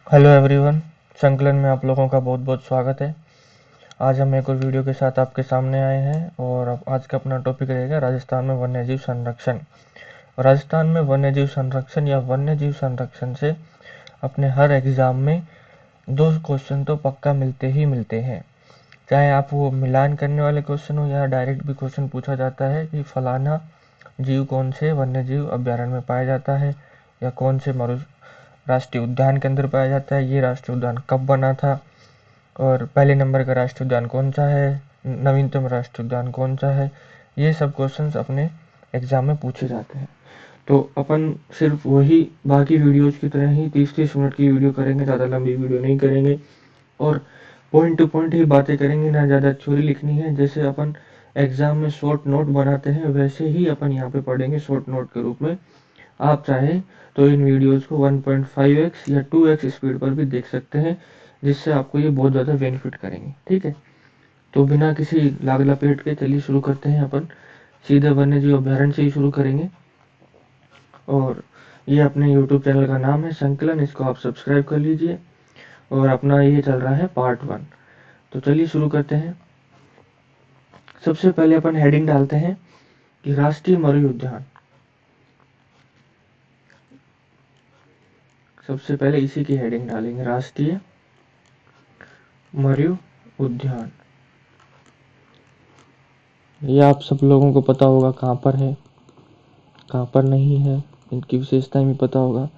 Hello everyone, संकलन में आप लोगों का बहुत बहुत स्वागत है। आज हम एक और वीडियो के साथ आपके सामने आए हैं और आज का अपना टॉपिक रहेगा राजस्थान में वन्यजीव संरक्षण। राजस्थान में वन्यजीव संरक्षण या वन्यजीव संरक्षण से अपने हर एग्जाम में दो क्वेश्चन तो पक्का मिलते ही मिलते हैं। चाहे आप वो मिलान करने वाले क्वेश्चन हो या डायरेक्ट भी क्वेश्चन पूछा जाता है कि फलाना जीव कौन से वन्यजीव अभ्यारण्य में पाया जाता है या कौन से राष्ट्रीय उद्यान के अंदर पाया जाता है, ये राष्ट्रीय उद्यान कब बना था और पहले नंबर का राष्ट्रीय उद्यान कौन सा है, नवीनतम राष्ट्रीय उद्यान कौन सा है। ये सब क्वेश्चंस अपने एग्जाम में पूछे जाते हैं। तो अपन सिर्फ वही बाकी वीडियोज की तरह ही 30-30 मिनट की वीडियो करेंगे, ज़्यादा लंबी वीडियो नहीं करेंगे और पॉइंट टू पॉइंट ही बातें करेंगे, ना ज़्यादा थ्योरी लिखनी है। जैसे अपन एग्जाम में शॉर्ट नोट बनाते हैं वैसे ही अपन यहाँ पे पढ़ेंगे शॉर्ट नोट के रूप में। आप चाहे तो इन वीडियोस को 1.5x या 2x स्पीड पर भी देख सकते हैं, जिससे आपको ये बहुत ज़्यादा बेनिफिट करेंगे। ठीक है, तो बिना किसी लाग लपेट के चलिए शुरू करते हैं। अपन सीधे वन्यजीव अभ्यारण्य से ही शुरू करेंगे और ये अपने यूट्यूब चैनल का नाम है संकलन, इसको आप सब्सक्राइब कर लीजिए और अपना ये चल रहा है पार्ट 1। तो चलिए शुरू करते हैं। सबसे पहले अपन हेडिंग डालते हैं कि राष्ट्रीय मरु उद्यान। सबसे पहले इसी की हेडिंग डालेंगे, राष्ट्रीय मरु उद्यान। ये आप सब लोगों को पता होगा कहाँ पर है, कहाँ पर नहीं है, इनकी विशेषताएं भी पता होगा।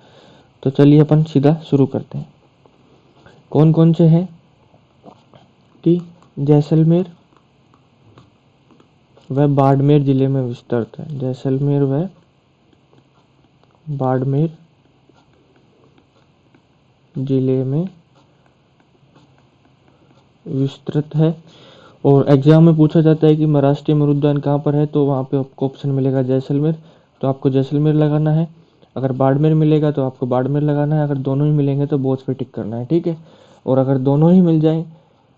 तो चलिए अपन सीधा शुरू करते हैं। कौन कौन से हैं कि जैसलमेर व बाड़मेर जिले में विस्तृत है। जैसलमेर व बाड़मेर जिले में विस्तृत है। और एग्जाम में पूछा जाता है कि राष्ट्रीय मृग उद्यान कहाँ पर है, तो वहाँ पे आपको ऑप्शन मिलेगा जैसलमेर, तो आपको जैसलमेर लगाना है। अगर बाड़मेर मिलेगा तो आपको बाड़मेर लगाना है। अगर दोनों ही मिलेंगे तो बोथ पे टिक करना है। ठीक है, और अगर दोनों ही मिल जाए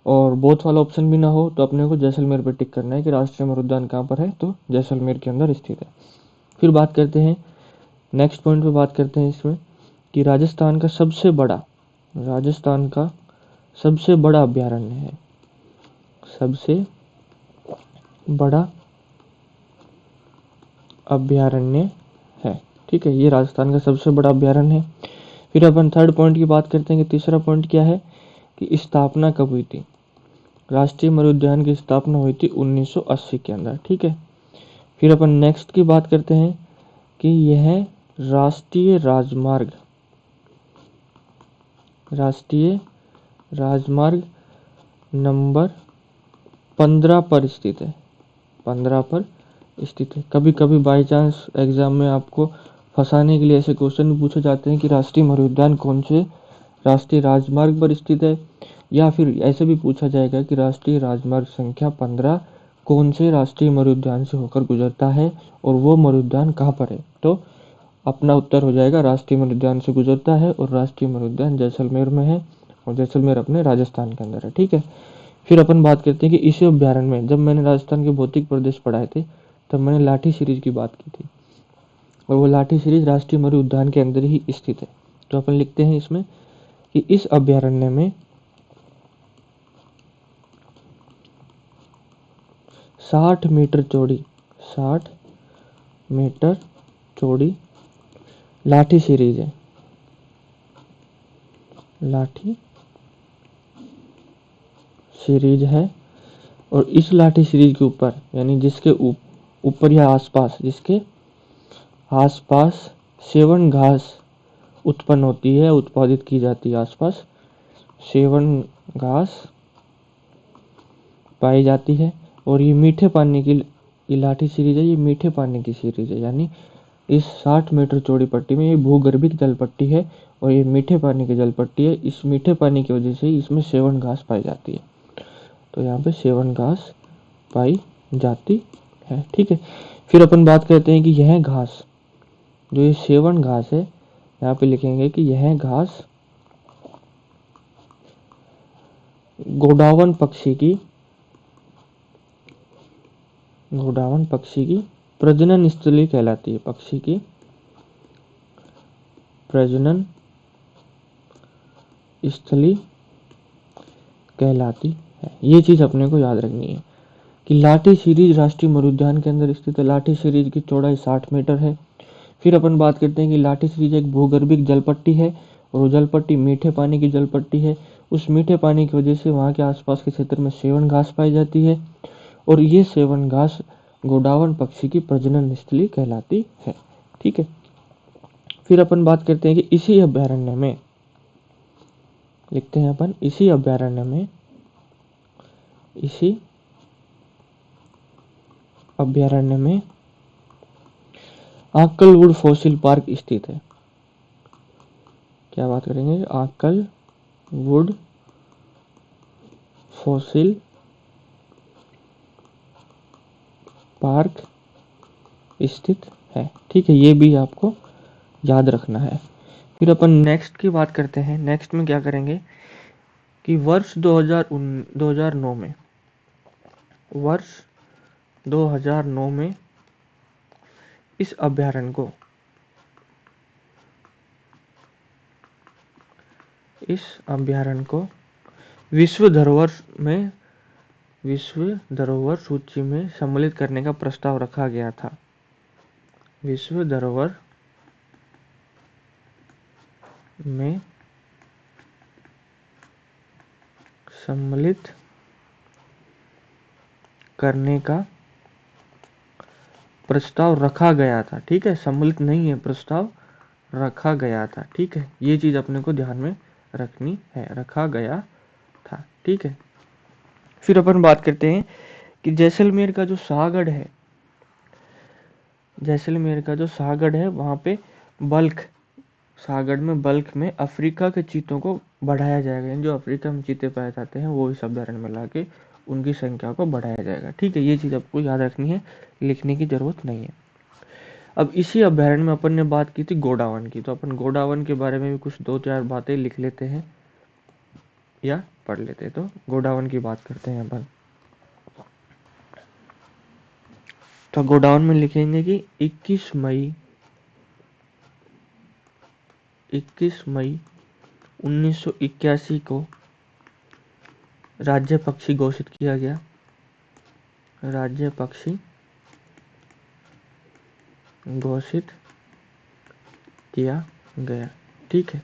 और बोथ वाला ऑप्शन भी ना हो तो अपने को जैसलमेर पर टिक करना है कि राष्ट्रीय मृग उद्यान कहाँ पर है, तो जैसलमेर के अंदर स्थित है। फिर बात करते हैं नेक्स्ट पॉइंट पे, बात करते हैं इसमें कि राजस्थान का सबसे बड़ा अभ्यारण्य है। सबसे बड़ा अभ्यारण्य है। ठीक है, ये राजस्थान का सबसे बड़ा अभ्यारण्य है। फिर अपन थर्ड पॉइंट की बात करते हैं कि तीसरा पॉइंट क्या है कि स्थापना कब हुई थी। राष्ट्रीय मृग उद्यान की स्थापना हुई थी 1980 के अंदर। ठीक है, फिर अपन नेक्स्ट की बात करते हैं कि यह राष्ट्रीय राजमार्ग नंबर 15 पर स्थित है। 15 पर स्थित है। कभी कभी बाई चांस एग्जाम में आपको फंसाने के लिए ऐसे क्वेश्चन भी पूछे जाते हैं कि राष्ट्रीय मृग उद्यान कौन से राष्ट्रीय राजमार्ग पर स्थित है, या फिर ऐसे भी पूछा जाएगा कि राष्ट्रीय राजमार्ग संख्या 15 कौन से राष्ट्रीय मृग उद्यान से होकर गुजरता है और वो मृग उद्यान कहाँ पर है। तो अपना उत्तर हो जाएगा राष्ट्रीय मृग उद्यान से गुजरता है और राष्ट्रीय मृग उद्यान जैसलमेर में है और जैसलमेर अपने राजस्थान के अंदर है। ठीक है, फिर अपन बात करते हैं कि इसी अभ्यारण्य में, जब मैंने राजस्थान के भौतिक प्रदेश पढ़ाए थे तब मैंने लाठी सीरीज की बात की थी और वो लाठी सीरीज राष्ट्रीय मृग उद्यान के अंदर ही स्थित है। तो अपन लिखते हैं इसमें कि इस अभ्यारण्य में 60 मीटर चौड़ी लाठी सीरीज है। लाठी सीरीज है और इस लाठी सीरीज के ऊपर, यानी जिसके ऊपर या आसपास, जिसके आसपास सेवन घास उत्पन्न होती है, उत्पादित की जाती है, आसपास सेवन घास पाई जाती है। और ये मीठे पानी की लाठी सीरीज है, ये मीठे पानी की सीरीज है। यानी इस 60 मीटर चौड़ी पट्टी में ये भूगर्भिक जल पट्टी है और ये मीठे पानी की जल पट्टी है। इस मीठे पानी की वजह से इसमें सेवन घास पाई जाती है। तो यहाँ पे सेवन घास पाई जाती है। ठीक है, फिर अपन बात करते हैं कि यह घास, जो ये सेवन घास है, यहाँ पे लिखेंगे कि यह घास गोडावण पक्षी की प्रजनन स्थली कहलाती है। पक्षी की प्रजनन स्थली कहलाती है। ये चीज अपने को याद रखनी है कि लाठी सीरीज राष्ट्रीय मरुद्यान के अंदर स्थित है। लाठी सीरीज की चौड़ाई 60 मीटर है। फिर अपन बात करते हैं कि लाठी सीरीज एक भूगर्भिक जलपट्टी है और वो जलपट्टी मीठे पानी की जलपट्टी है। उस मीठे पानी की वजह से वहाँ के आसपास के क्षेत्र में सेवन घास पाई जाती है और ये सेवन घास गोडावन पक्षी की प्रजनन स्थली कहलाती है। ठीक है। फिर अपन बात करते हैं कि इसी अभ्यारण्य में, लिखते हैं अपन, इसी अभ्यारण्य में आक्कलवुड फॉसिल पार्क स्थित है। क्या बात करेंगे? आक्कलवुड फॉसिल पार्क स्थित है। ठीक है, ये भी आपको याद रखना है। फिर अपन नेक्स्ट की बात करते हैं। नेक्स्ट में क्या करेंगे कि वर्ष 2009 में इस अभ्यारण्य को विश्व धरोहर सूची में सम्मिलित करने का प्रस्ताव रखा गया था। विश्व धरोहर में सम्मिलित करने का प्रस्ताव रखा गया था। ठीक है, सम्मिलित नहीं है, प्रस्ताव रखा गया था। ठीक है, ये चीज अपने को ध्यान में रखनी है, रखा गया था। ठीक है। फिर अपन बात करते हैं कि जैसलमेर का जो शाहगढ़ है वहां पे शाहगढ़ में बल्क में अफ्रीका के चीतों को बढ़ाया जाएगा। जो अफ्रीका में चीते पाए जाते हैं वो इस अभ्यारण्य में लाके उनकी संख्या को बढ़ाया जाएगा। ठीक है, ये चीज आपको याद रखनी है, लिखने की जरूरत नहीं है। अब इसी अभ्यारण्य में अपन ने बात की थी गोडावण की, तो अपन गोडावण के बारे में भी कुछ 2-4 बातें लिख लेते हैं या पढ़ लेते हैं। तो गोडावण की बात करते हैं अपन। तो गोडावण में लिखेंगे कि 21 मई 1981 को राज्य पक्षी घोषित किया गया। राज्य पक्षी घोषित किया गया। ठीक है।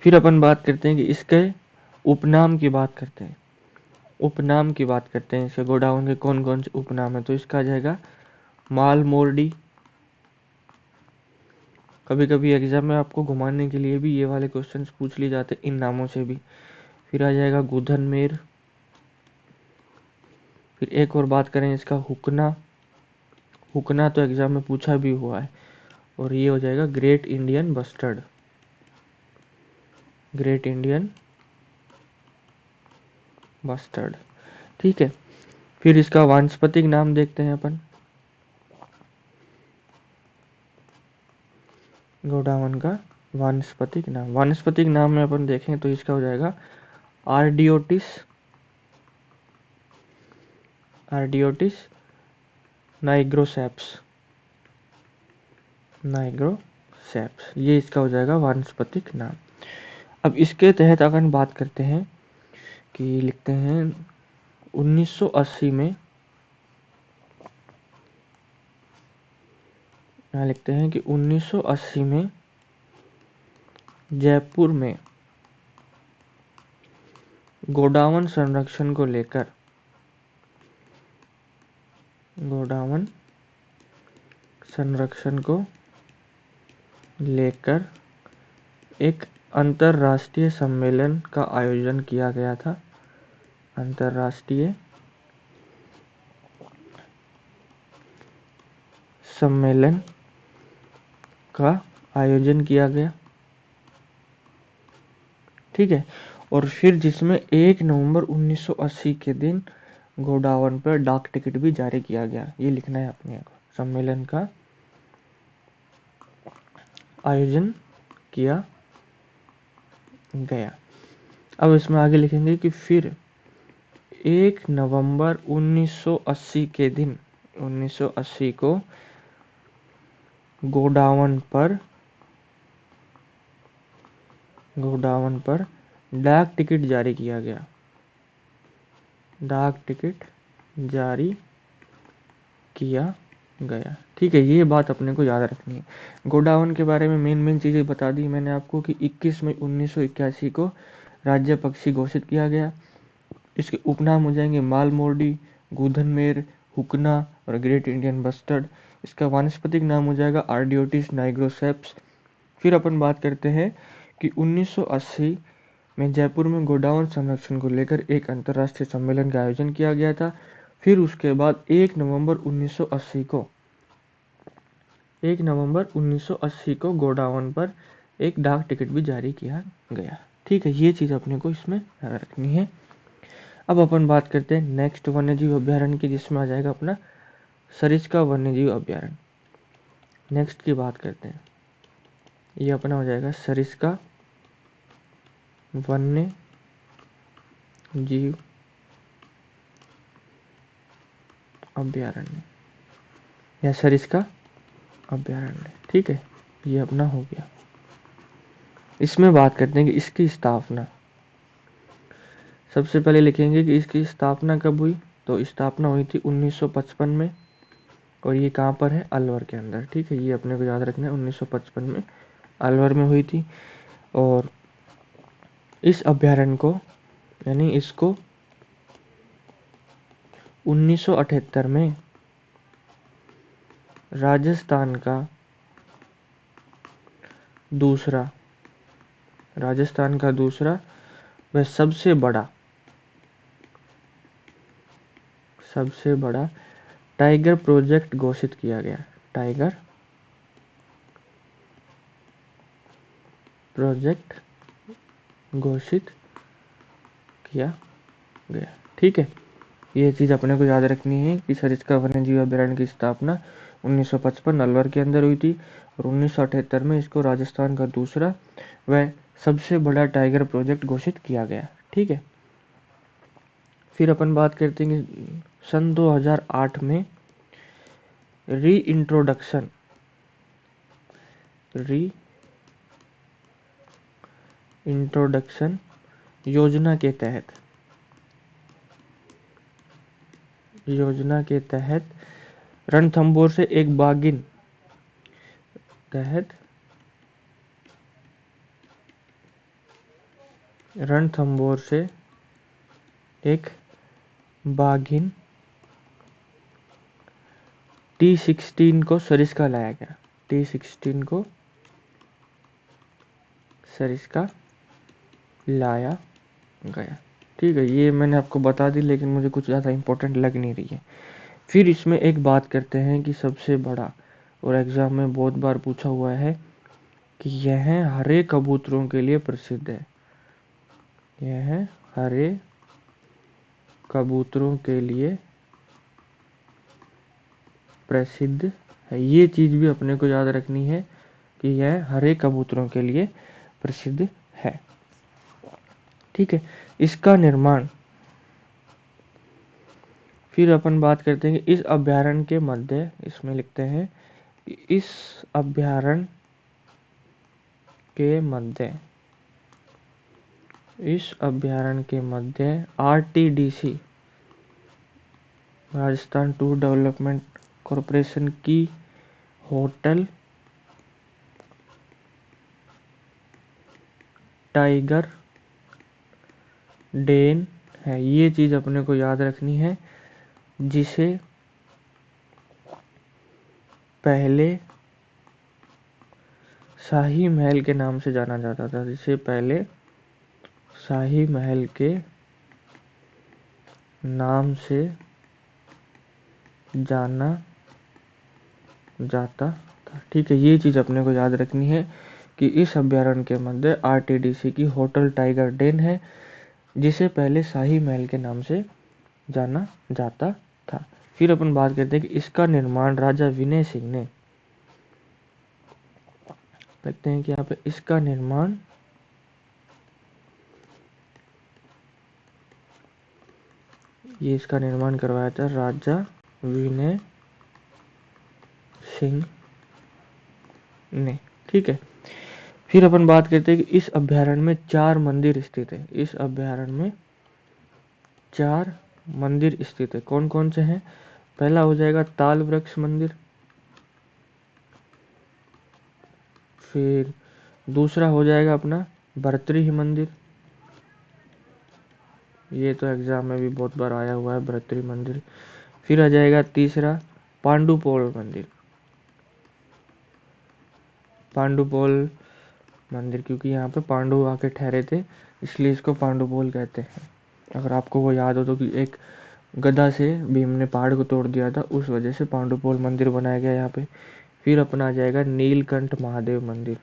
फिर अपन बात करते हैं कि इसके उपनाम की बात करते हैं। इसके गोडावण के कौन कौन से उपनाम है? तो इसका आ जाएगा माल मोरडी। कभी कभी एग्जाम में आपको घुमाने के लिए भी ये वाले क्वेश्चंस पूछ लिए जाते इन नामों से भी। फिर आ जाएगा गुधनमेर। फिर एक और बात करें इसका हुकना तो एग्जाम में पूछा भी हुआ है, और ये हो जाएगा ग्रेट इंडियन बस्टर्ड। ठीक है। फिर इसका वानस्पतिक नाम देखते हैं अपन। गोडावण का वानस्पतिक नाम में अपन देखें तो इसका हो जाएगा आर्डियोटिस नाइग्रोसेप्स। ये इसका हो जाएगा वानस्पतिक नाम। अब इसके तहत अगर बात करते हैं कि लिखते हैं 1980 में, यहाँ लिखते हैं कि 1980 में जयपुर में गोडावण संरक्षण को लेकर एक अंतरराष्ट्रीय सम्मेलन का आयोजन किया गया था। अंतरराष्ट्रीय सम्मेलन का आयोजन किया गया। ठीक है। और फिर जिसमें 1 नवंबर 1980 के दिन गोडावण पर डाक टिकट भी जारी किया गया। ये लिखना है अपने को। सम्मेलन का आयोजन किया गया। अब इसमें आगे लिखेंगे कि फिर 1 नवंबर 1980 के दिन 1980 को गोडावण पर डाक टिकट जारी किया गया, डाक टिकट जारी किया गया। ठीक है, ये बात अपने को याद रखनी है। गोडाउन के बारे में मेन चीजें बता दी मैंने आपको कि 21 मई 1981 को राज्य पक्षी घोषित किया गया। इसके उपनाम हो जाएंगे मालमोर्डी, गूधनमेर, हुकना और ग्रेट इंडियन बस्टर्ड। इसका वानस्पतिक नाम हो जाएगा आर्डियोटिस नाइग्रोसेप्स। फिर अपन बात करते हैं कि 1980 में जयपुर में गोडाउन संरक्षण को लेकर एक अंतर्राष्ट्रीय सम्मेलन का आयोजन किया गया था। फिर उसके बाद 1 नवंबर 1980 को गोडाउन पर एक डाक टिकट भी जारी किया गया। ठीक है, ये चीज अपने को इसमें याद रखनी है। अब अपन बात करते हैं नेक्स्ट वन्यजीव अभ्यारण्य की, जिसमें आ जाएगा अपना सरिस्का वन्यजीव अभ्यारण्य। नेक्स्ट की बात करते हैं, ये अपना हो जाएगा सरिस्का वन्य जीव अभ्यारण्य या सरिस्का अभ्यारण्य। ठीक है, ये अपना हो गया। इसमें बात करते हैं कि इसकी स्थापना, सबसे पहले लिखेंगे कि इसकी स्थापना कब हुई। तो स्थापना हुई थी 1955 में, और ये कहाँ पर है, अलवर के अंदर। ठीक है, ये अपने को याद रखना है, 1955 में अलवर में हुई थी। और इस अभ्यारण्य को यानी इसको 1978 में राजस्थान का दूसरा वह सबसे बड़ा टाइगर प्रोजेक्ट घोषित किया गया। टाइगर प्रोजेक्ट घोषित किया गया। ठीक है, ये चीज अपने को याद रखनी है कि सरिस्का वन्यजीव अभ्यारण्य की स्थापना 1955 अलवर के अंदर हुई थी, और 1978 में इसको राजस्थान का दूसरा व सबसे बड़ा टाइगर प्रोजेक्ट घोषित किया गया। ठीक है, फिर अपन बात करते हैं कि सन 2008 में री इंट्रोडक्शन योजना के तहत रणथंभौर से एक बाघिन T16 को सरिस्का लाया गया। T16 को सरिस्का लाया गया। ठीक है, ये मैंने आपको बता दी, लेकिन मुझे कुछ ज़्यादा इंपॉर्टेंट लग नहीं रही है। फिर इसमें एक बात करते हैं कि सबसे बड़ा, और एग्जाम में बहुत बार पूछा हुआ है कि यह हरे कबूतरों के लिए प्रसिद्ध है। यह हरे कबूतरों के लिए प्रसिद्ध है। ये चीज भी अपने को याद रखनी है कि यह हरे कबूतरों के लिए प्रसिद्ध है। ठीक है, इसका निर्माण, फिर अपन बात करते हैं कि इस अभ्यारण्य के मध्य, इसमें लिखते हैं कि इस अभ्यारण्य के मध्य RTDC Rajasthan tour development corporation की होटल टाइगर डेन है। ये चीज अपने को याद रखनी है, जिसे पहले शाही महल के नाम से जाना जाता था। जिसे पहले शाही महल के नाम से जाना जाता था। ठीक है, ये चीज अपने को याद रखनी है कि इस अभ्यारण्य के मध्य RTDC की होटल टाइगर डेन है, जिसे पहले शाही महल के नाम से जाना जाता था। फिर अपन बात करते हैं कि इसका निर्माण राजा विनय सिंह ने, देखते हैं कि यहाँ पे इसका निर्माण करवाया था राजा विनय सिंह ने। ठीक है, फिर अपन बात करते हैं कि इस अभ्यारण्य में 4 मंदिर स्थित है। इस अभ्यारण्य में 4 मंदिर स्थित है। कौन कौन से हैं? पहला हो जाएगा ताल वृक्ष मंदिर, फिर दूसरा हो जाएगा अपना भर्तृहरि मंदिर, ये तो एग्जाम में भी बहुत बार आया हुआ है भर्तृहरि मंदिर। फिर आ जाएगा तीसरा पांडुपोल मंदिर। पांडुपोल मंदिर क्योंकि यहाँ पे पांडु आके ठहरे थे, इसलिए इसको पांडुपोल कहते हैं। अगर आपको वो याद हो तो कि एक गदा से भीम ने पहाड़ को तोड़ दिया था, उस वजह से पांडुपोल मंदिर बनाया गया यहाँ पे। फिर अपना आ जाएगा नीलकंठ महादेव मंदिर।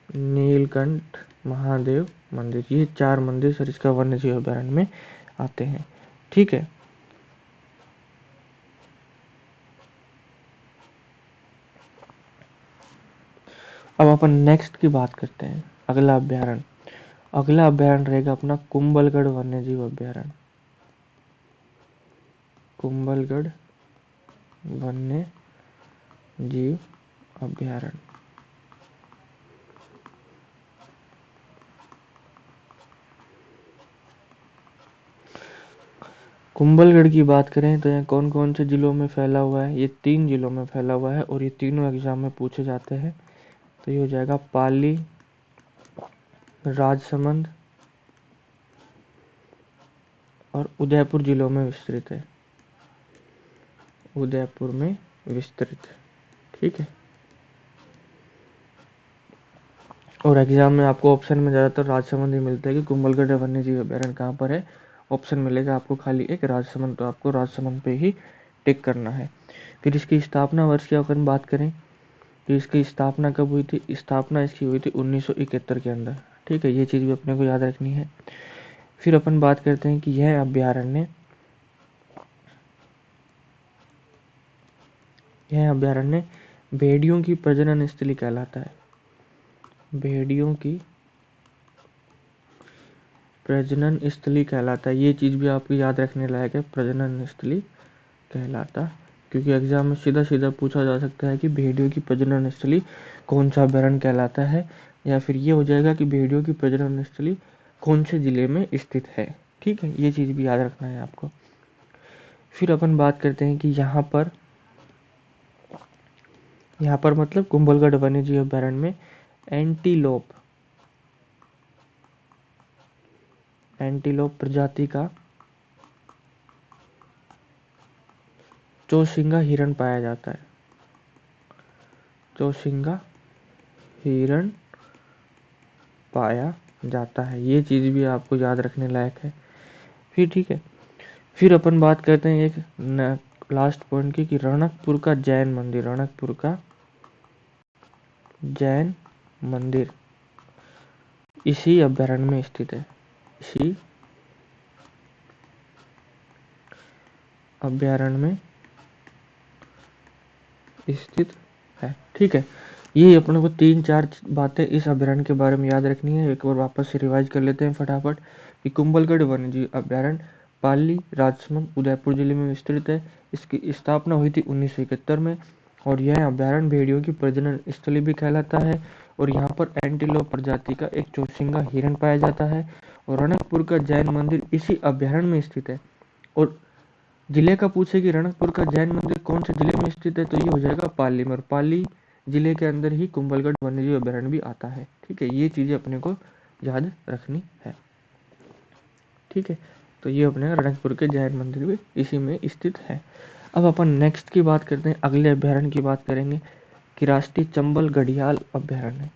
नीलकंठ महादेव मंदिर, ये 4 मंदिर सरिस्का वन्य जीव अभयारण्य में आते हैं। ठीक है, अब अपन नेक्स्ट की बात करते हैं। अगला अभ्यारण्य, अगला अभ्यारण्य रहेगा अपना कुंभलगढ़ वन्य जीव अभ्यारण्य। कुंभलगढ़ वन्य जीव अभ्यारण्य। कुंभलगढ़ की बात करें तो यह कौन कौन से जिलों में फैला हुआ है? ये 3 जिलों में फैला हुआ है और ये तीनों एग्जाम में पूछे जाते हैं। तो ये हो जाएगा पाली, राजसमंद और उदयपुर जिलों में विस्तृत है। उदयपुर में विस्तृत है। ठीक है, और एग्जाम में आपको ऑप्शन में ज़्यादातर राजसमंद ही मिलता है कि कुंभलगढ़ वन्य जीव अभयारण्य कहाँ पर है। ऑप्शन मिलेगा आपको खाली एक राजसमंद, तो आपको राजसमंद पे ही टिक करना है। फिर इसकी स्थापना वर्ष की अपन बात करें तो इसकी स्थापना कब हुई थी? स्थापना इसकी हुई थी 1971 के अंदर। ठीक है, ये चीज़ भी अपने को याद रखनी है। फिर अपन बात करते हैं कि यह अभ्यारण्य भेड़ियों की प्रजनन स्थली कहलाता है। भेड़ियों की प्रजनन स्थली कहलाता है, ये चीज़ भी आपको याद रखने लायक है, प्रजनन स्थली कहलाता, क्योंकि एग्जाम में सीधा सीधा पूछा जा सकता है कि भेड़ियों की प्रजनन स्थली कौन सा अभ्यारण्य कहलाता है, या फिर ये हो जाएगा कि भेड़ियों की प्रजनन स्थली कौन से जिले में स्थित है। ठीक है, ये चीज़ भी याद रखना है आपको। फिर अपन बात करते हैं कि यहाँ पर मतलब कुंभलगढ़ वन्य जीव अभ्यारण्य में एंटीलोप प्रजाति का चौसिंगा हिरण पाया जाता है। चौसिंगा हिरण पाया जाता है, ये चीज़ भी आपको याद रखने लायक है। फिर ठीक है, फिर अपन बात करते हैं एक लास्ट पॉइंट की कि रणकपुर का जैन मंदिर। रणकपुर का जैन मंदिर इसी अभ्यारण्य में स्थित है। इसी अभ्यारण्य में स्थित है। ठीक है, ये अपने को 3-4 बातें इस अभ्यारण्य के बारे में याद रखनी है। एक बार वापस से रिवाइज कर लेते हैं फटाफट कि कुंभलगढ़ वन्यजीव अभ्यारण्य पाली, राजसमंद, उदयपुर जिले में विस्तृत है। इसकी स्थापना हुई थी 1971 में और यह अभ्यारण्य भेड़ियों की प्रजनन स्थली भी कहलाता है और यहाँ पर एंटीलोप प्रजाति का एक चौसिंगा हिरण पाया जाता है और रणकपुर का जैन मंदिर इसी अभ्यारण्य में स्थित है। और जिले का पूछे कि रणकपुर का जैन मंदिर कौन से जिले में स्थित है, तो ये हो जाएगा पाली में, और पाली जिले के अंदर ही कुंभलगढ़ वन्यजीव अभयारण्य भी आता है। ठीक है, ये चीजें अपने को याद रखनी है। ठीक है, तो ये अपने रणकपुर के जैन मंदिर भी इसी में स्थित है। अब अपन नेक्स्ट की बात करते हैं, अगले अभ्यारण्य की बात करेंगे कि राष्ट्रीय चंबल घड़ियाल अभ्यारण्य।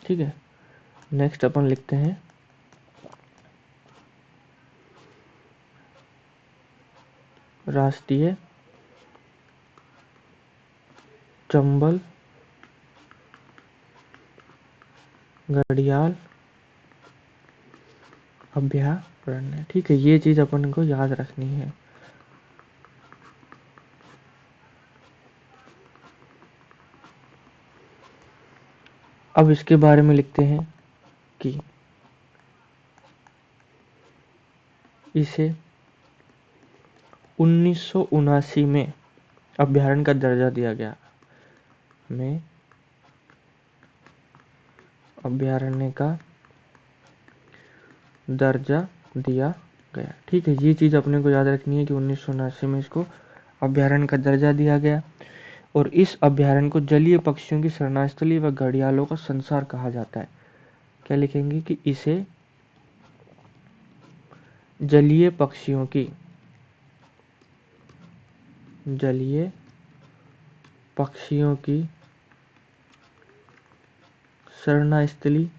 ठीक है, नेक्स्ट अपन लिखते हैं राष्ट्रीय चंबल घड़ियाल अभ्यारण्य। ठीक है, ये चीज अपन को याद रखनी है। अब इसके बारे में लिखते हैं कि इसे 1979 में अभ्यारण्य का दर्जा दिया गया, में अभ्यारण्य का दर्जा दिया गया। ठीक है, ये चीज अपने को याद रखनी है कि 1979 में इसको अभ्यारण्य का दर्जा दिया गया। और इस अभ्यारण्य को जलीय पक्षियों की शरणास्थली व घड़ियालों का संसार कहा जाता है। क्या लिखेंगे कि इसे जलीय पक्षियों की शरणास्थली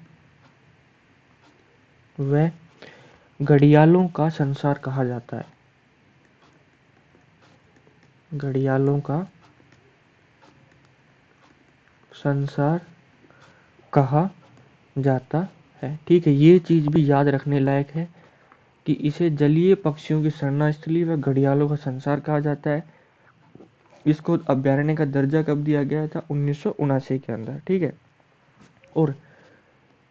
व घड़ियालों का संसार कहा जाता है। घड़ियालों का संसार कहा जाता है। ठीक है, ये चीज भी याद रखने लायक है कि इसे जलीय पक्षियों की शरणास्थली व घड़ियालों का संसार कहा जाता है। इसको अभ्यारण्य का दर्जा कब दिया गया था? 1979 के अंदर। ठीक है, और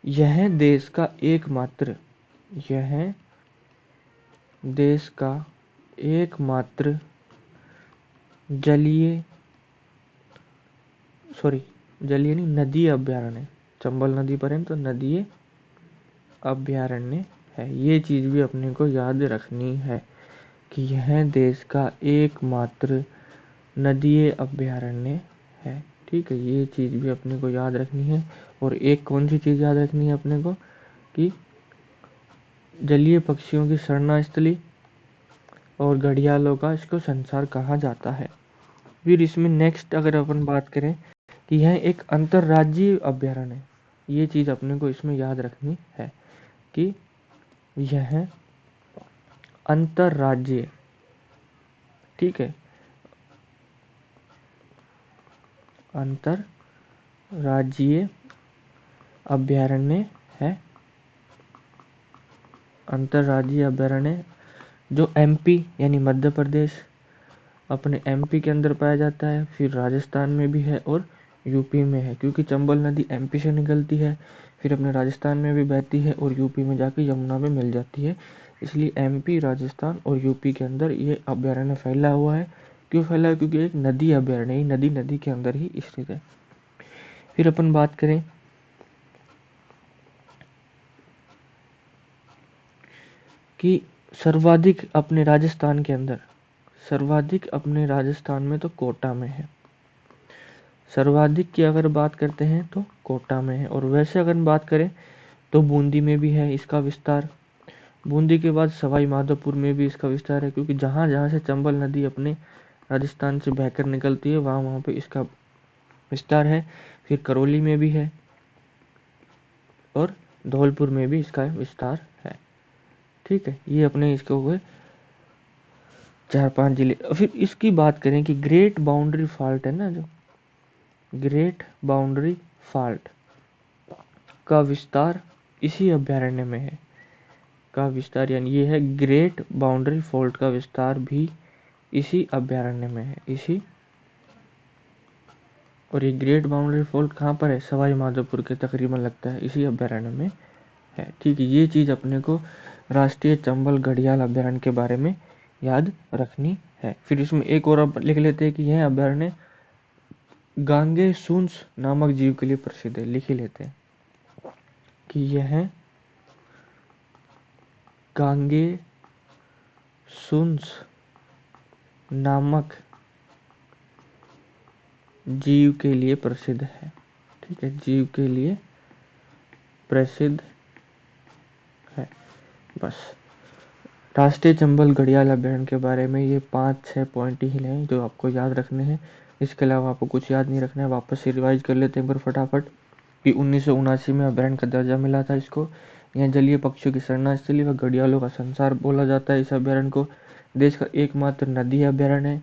यह देश का एकमात्र जलीय नहीं, नदीय अभ्यारण्य, चंबल नदी पर है तो नदीय अभ्यारण्य है। ये चीज भी अपने को याद रखनी है कि यह देश का एकमात्र नदीय अभ्यारण्य है। ठीक है, ये चीज भी अपने को याद रखनी है। और एक कौन सी चीज याद रखनी है अपने को कि जलीय पक्षियों की शरणास्थली और घड़ियालों का इसको संसार कहा जाता है। फिर इसमें नेक्स्ट अगर अपन बात करें कि यह एक अंतरराज्यीय अभ्यारण्य है। ये चीज अपने को इसमें याद रखनी है कि यह अंतरराज्यीय, ठीक है, अंतरराज्यीय अभ्यारण्य है। अंतरराज्यीय अभ्यारण्य जो एमपी यानी मध्य प्रदेश, अपने एमपी के अंदर पाया जाता है, फिर राजस्थान में भी है और यूपी में है, क्योंकि चंबल नदी एमपी से निकलती है, फिर अपने राजस्थान में भी बहती है और यूपी में जाके यमुना में मिल जाती है। इसलिए एमपी, राजस्थान और यूपी के अंदर ये अभ्यारण्य फैला हुआ है। क्यों फैला है? क्योंकि एक नदी अभ्यारण्य, नदी के अंदर ही स्थित है। फिर अपन बात करें कि सर्वाधिक अपने राजस्थान के अंदर, सर्वाधिक अपने राजस्थान में तो कोटा में है। सर्वाधिक की अगर बात करते हैं तो कोटा में है। और वैसे अगर बात करें तो बूंदी में भी है इसका विस्तार। बूंदी के बाद सवाई माधोपुर में भी इसका विस्तार है, क्योंकि जहां जहां से चंबल नदी अपने राजस्थान से बहकर निकलती है वहां वहां पे इसका विस्तार है। फिर करौली में भी है और धौलपुर में भी इसका विस्तार है। ठीक है, ये अपने इसके हुए 4-5 जिले। फिर इसकी बात करें कि ग्रेट बाउंड्री फॉल्ट है ना, जो ग्रेट बाउंड्री फॉल्ट का विस्तार इसी अभ्यारण्य में है। का विस्तार यानी ये है ग्रेट बाउंड्री फॉल्ट का विस्तार भी इसी अभ्यारण्य में है। इसी, और ये ग्रेट बाउंड्री फॉल्ट कहाँ पर है? सवाई माधोपुर के तकरीबन लगता है इसी अभ्यारण्य में है। ठीक है, ये चीज अपने को राष्ट्रीय चंबल घड़ियाल अभ्यारण्य के बारे में याद रखनी है। फिर इसमें एक और अब लिख लेते हैं कि यह अभ्यारण्य गांगे सुंस नामक जीव के लिए प्रसिद्ध है। लिख ही लेते हैं कि यह गांगे सुंस नामक जीव के लिए प्रसिद्ध है। ठीक है, जीव के लिए प्रसिद्ध है। बस राष्ट्रीय चंबल घड़ियाल अभ्यारण्य के बारे में ये 5-6 पॉइंट ही हैं जो आपको याद रखने हैं। इसके अलावा आपको कुछ याद नहीं रखना है। वापस से रिवाइज कर लेते हैं एक बार फटाफट कि 1979 में अभ्यारण्य का दर्जा मिला था इसको। यहाँ जलीय पक्षियों की शरणास्थली व घड़ियालों का संसार बोला जाता है इस अभ्यारण्य को। देश का एकमात्र नदी अभ्यारण्य है।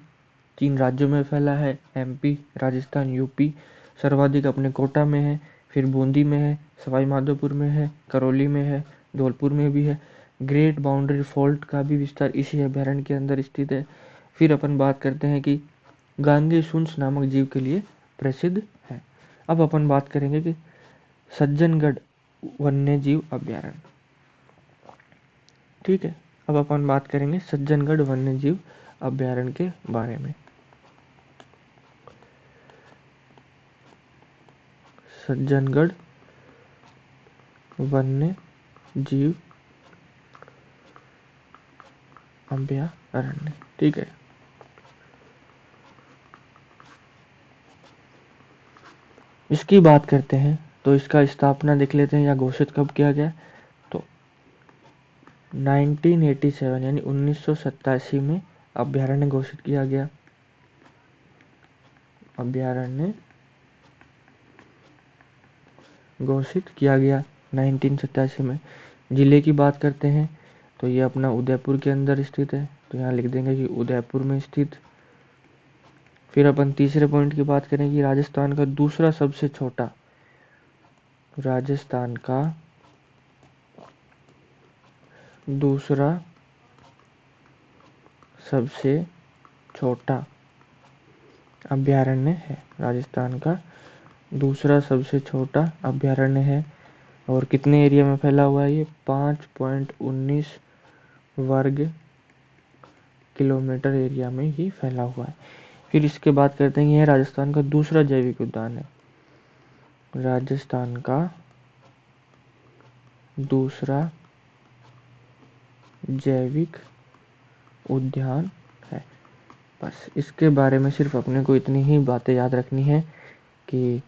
3 राज्यों में फैला है, एमपी, राजस्थान, यूपी। सर्वाधिक अपने कोटा में है, फिर बूंदी में है, सवाई माधोपुर में है, करौली में है, धौलपुर में भी है। ग्रेट बाउंड्री फॉल्ट का भी विस्तार इसी अभ्यारण्य के अंदर स्थित है। फिर अपन बात करते हैं कि गांगे सुंस नामक जीव के लिए प्रसिद्ध है। अब अपन बात करेंगे कि सज्जनगढ़ वन्य जीव अभ्यारण्य। ठीक है, अब अपन बात करेंगे सज्जनगढ़ वन्य जीव अभ्यारण्य के बारे में। सज्जनगढ़ वन्य जीव अभयारण्य। ठीक है, इसकी बात करते हैं तो इसका स्थापना देख लेते हैं या घोषित कब किया गया। तो 1987 यानी 1987 में अभयारण्य घोषित किया गया। अभयारण्य घोषित किया गया 1987 में। जिले की बात करते हैं तो ये अपना उदयपुर के अंदर स्थित है, तो यहाँ लिख देंगे कि उदयपुर में स्थित। फिर अपन तीसरे पॉइंट की बात करें कि राजस्थान का दूसरा सबसे छोटा, राजस्थान का दूसरा सबसे छोटा अभयारण्य है। राजस्थान का दूसरा सबसे छोटा अभयारण्य है और कितने एरिया में फैला हुआ है ये? 5.19 वर्ग किलोमीटर एरिया में ही फैला हुआ है। फिर इसके बाद करते हैं, यह राजस्थान का दूसरा जैविक उद्यान है। राजस्थान का दूसरा जैविक उद्यान है। बस इसके बारे में सिर्फ अपने को इतनी ही बातें याद रखनी है कि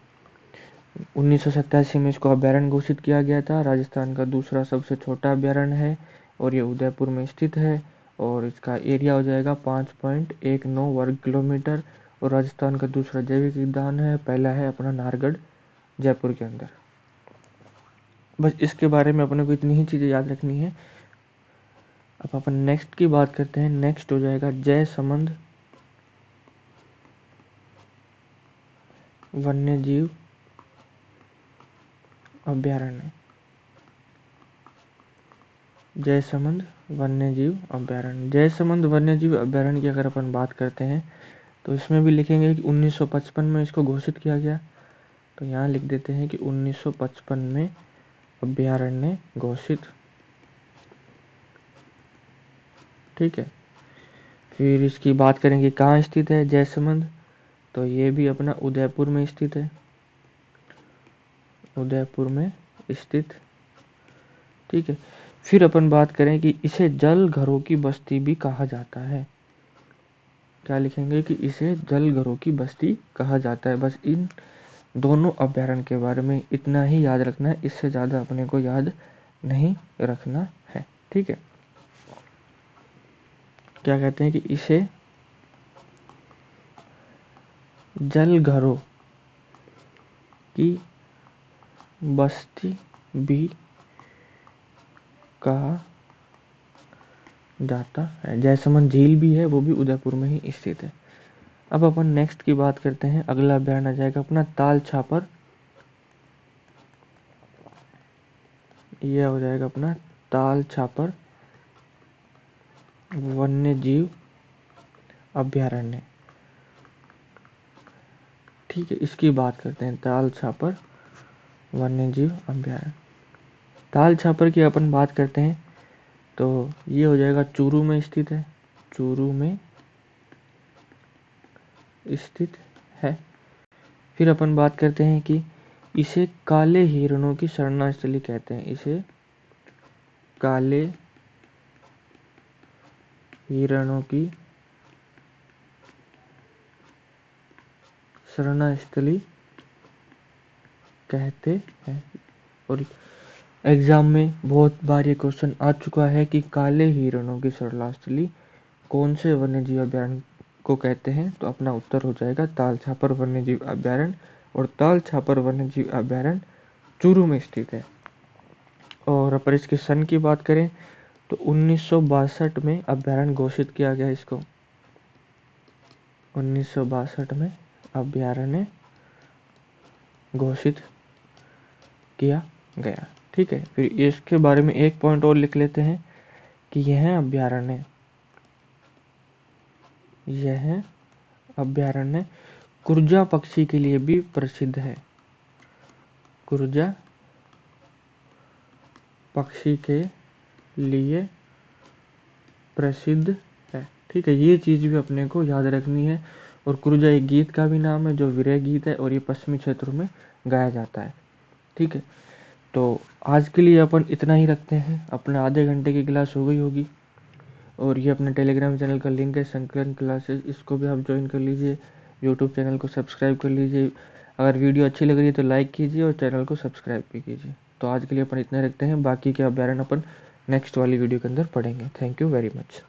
1987 में इसको अभयारण्य घोषित किया गया था। राजस्थान का दूसरा सबसे छोटा अभयारण्य है और ये उदयपुर में स्थित है और इसका एरिया हो जाएगा 5.19 वर्ग किलोमीटर। और राजस्थान का दूसरा जैविक उद्यान है, पहला है अपना नाहरगढ़ जयपुर के अंदर। बस इसके बारे में अपने को इतनी ही चीज़ें याद रखनी है। अब अपन नेक्स्ट की बात करते हैं। नेक्स्ट हो जाएगा जयसमंद वन्यजीव अभयारण्य। जयसमंद वन्यजीव अभयारण्य। जयसमंद वन्यजीव अभयारण्य की अगर अपन बात करते हैं तो इसमें भी लिखेंगे कि 1955 में इसको घोषित किया गया। तो यहाँ लिख देते हैं कि 1955 में अभयारण्य घोषित। ठीक है, फिर इसकी बात करेंगे कहाँ स्थित है जयसमंद, तो ये भी अपना उदयपुर में स्थित है। उदयपुर में स्थित। ठीक है, फिर अपन बात करें कि इसे जल घरों की बस्ती भी कहा जाता है। क्या लिखेंगे कि इसे जल घरों की बस्ती कहा जाता है। बस इन दोनों अभयारण्य के बारे में इतना ही याद रखना है, इससे ज़्यादा अपने को याद नहीं रखना है। ठीक है, क्या कहते हैं कि इसे जल घरों की बस्ती भी कहा जाता है। जयसमंद झील भी है, वो भी उदयपुर में ही स्थित है। अब अपन नेक्स्ट की बात करते हैं। अगला अभयारण्य आ जाएगा अपना ताल छापर। यह हो जाएगा अपना ताल छापर वन्य जीव अभयारण्य। ठीक है, इसकी बात करते हैं। ताल छापर वन्य जीव अभयारण्य। ताल छापर की अपन बात करते हैं तो ये हो जाएगा चूरू में स्थित है। चूरू में स्थित है। फिर अपन बात करते हैं कि इसे काले हिरणों की शरणास्थली कहते हैं। इसे काले हिरणों की शरणास्थली कहते हैं। और एग्जाम में बहुत बार ये क्वेश्चन आ चुका है कि काले हिरणों की शरणास्थली कौन से वन्यजीव अभयारण्य को कहते हैं, तो अपना उत्तर हो जाएगा ताल छापर वन्यजीव अभयारण्य। और ताल छापर वन्यजीव अभयारण्य चूरू में स्थित है। और अगर इसके सन की बात करें तो 1962 में अभयारण्य घोषित किया गया। इसको 1962 में अभयारण्य घोषित किया गया। ठीक है, फिर इसके बारे में एक पॉइंट और लिख लेते हैं कि यह अभयारण्य कुरजा पक्षी के लिए भी प्रसिद्ध है। कुरजा पक्षी के लिए प्रसिद्ध है। ठीक है, ये चीज भी अपने को याद रखनी है। और कुरजा एक गीत का भी नाम है जो विरह गीत है और ये पश्चिमी क्षेत्रों में गाया जाता है। ठीक है, तो आज के लिए अपन इतना ही रखते हैं। अपने आधे घंटे की क्लास हो गई होगी, और ये अपने टेलीग्राम चैनल का लिंक है, संकलन क्लासेस, इसको भी आप ज्वाइन कर लीजिए। यूट्यूब चैनल को सब्सक्राइब कर लीजिए। अगर वीडियो अच्छी लग रही है तो लाइक कीजिए और चैनल को सब्सक्राइब भी कीजिए। तो आज के लिए अपन इतना रखते हैं, बाकी के अभ्यारण अपन नेक्स्ट वाली वीडियो के अंदर पढ़ेंगे। Thank you very much.